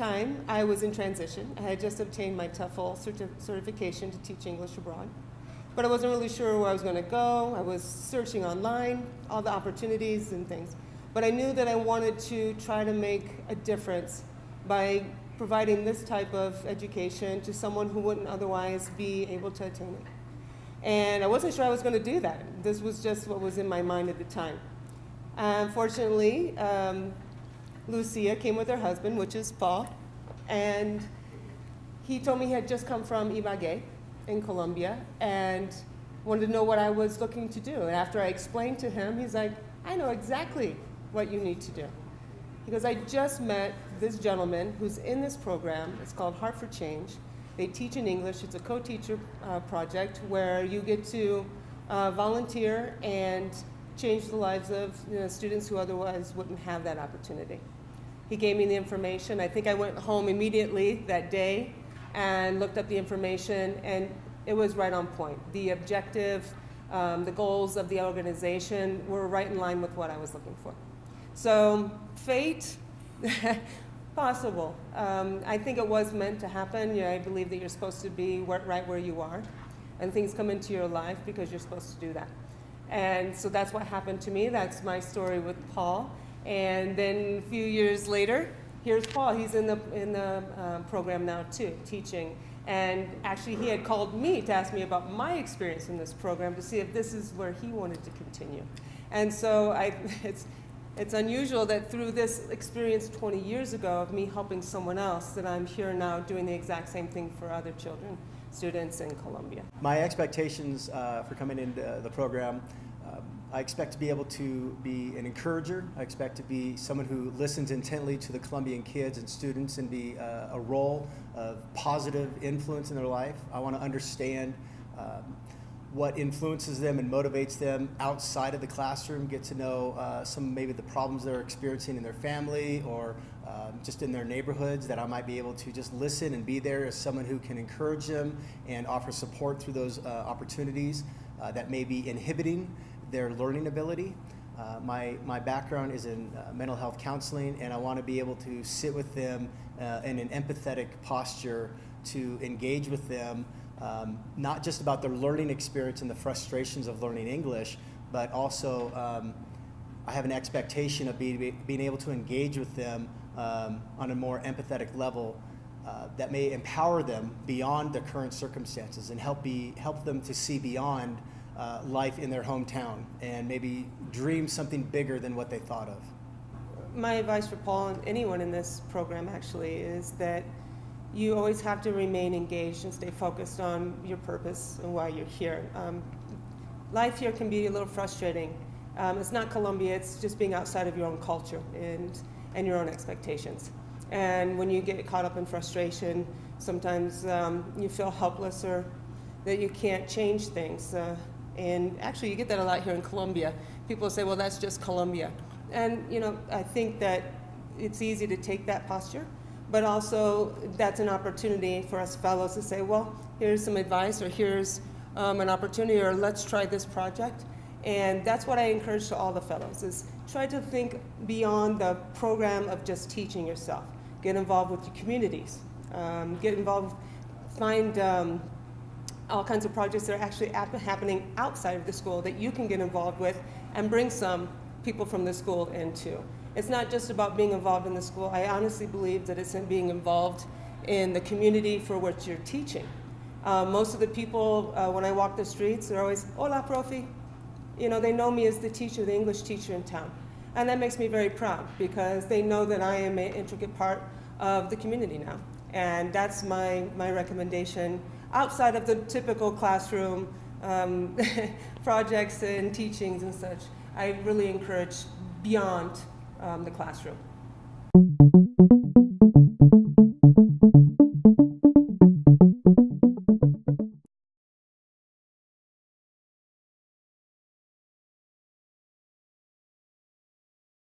time, I was in transition. I had just obtained my TOEFL certification to teach English abroad. But I wasn't really sure where I was going to go. I was searching online, all the opportunities and things. But I knew that I wanted to try to make a difference by providing this type of education to someone who wouldn't otherwise be able to attain it. And I wasn't sure I was going to do that. This was just what was in my mind at the time. Unfortunately, Lucia came with her husband, which is Paul, and he told me he had just come from Ibagué in Colombia and wanted to know what I was looking to do. And after I explained to him, he's like, I know exactly what you need to do. He goes, I just met this gentleman who's in this program. It's called Heart for Change. They teach in English. It's a co-teacher project where you get to volunteer and change the lives of students who otherwise wouldn't have that opportunity. He gave me the information. I think I went home immediately that day and looked up the information, and it was right on point. The objective, the goals of the organization were right in line with what I was looking for. So fate, possible. I think it was meant to happen. I believe that you're supposed to be right where you are, and things come into your life because you're supposed to do that. And so that's what happened to me. That's my story with Paul. And then a few years later, here's Paul. He's in the program now too, teaching. And actually, he had called me to ask me about my experience in this program to see if this is where he wanted to continue. And so it's unusual that through this experience 20 years ago of me helping someone else, that I'm here now doing the exact same thing for other children, students in Colombia. My expectations for coming into the program, I expect to be able to be an encourager. I expect to be someone who listens intently to the Colombian kids and students and be a role of positive influence in their life. I want to understand what influences them and motivates them outside of the classroom, get to know some maybe the problems they're experiencing in their family or just in their neighborhoods, that I might be able to just listen and be there as someone who can encourage them and offer support through those opportunities that may be inhibiting their learning ability. My background is in mental health counseling, and I want to be able to sit with them in an empathetic posture to engage with them, not just about their learning experience and the frustrations of learning English, but also I have an expectation of being able to engage with them on a more empathetic level that may empower them beyond their current circumstances and help them to see beyond life in their hometown and maybe dream something bigger than what they thought of. My advice for Paul and anyone in this program actually is that you always have to remain engaged and stay focused on your purpose and why you're here. Life here can be a little frustrating. It's not Colombia, it's just being outside of your own culture and your own expectations. And when you get caught up in frustration, sometimes you feel helpless or that you can't change things. And actually, you get that a lot here in Colombia. People say, well, that's just Colombia. And, I think that it's easy to take that posture, but also that's an opportunity for us fellows to say, well, here's some advice, or here's an opportunity, or let's try this project. And that's what I encourage to all the fellows, is try to think beyond the program of just teaching yourself. Get involved with your communities. Get involved, find all kinds of projects that are actually happening outside of the school that you can get involved with and bring some people from the school into. It's not just about being involved in the school. I honestly believe that it's in being involved in the community for what you're teaching. Most of the people, when I walk the streets, they're always, hola, profe. They know me as the teacher, the English teacher in town. And that makes me very proud because they know that I am an intricate part of the community now. And that's my recommendation outside of the typical classroom projects and teachings and such. I really encourage beyond the classroom.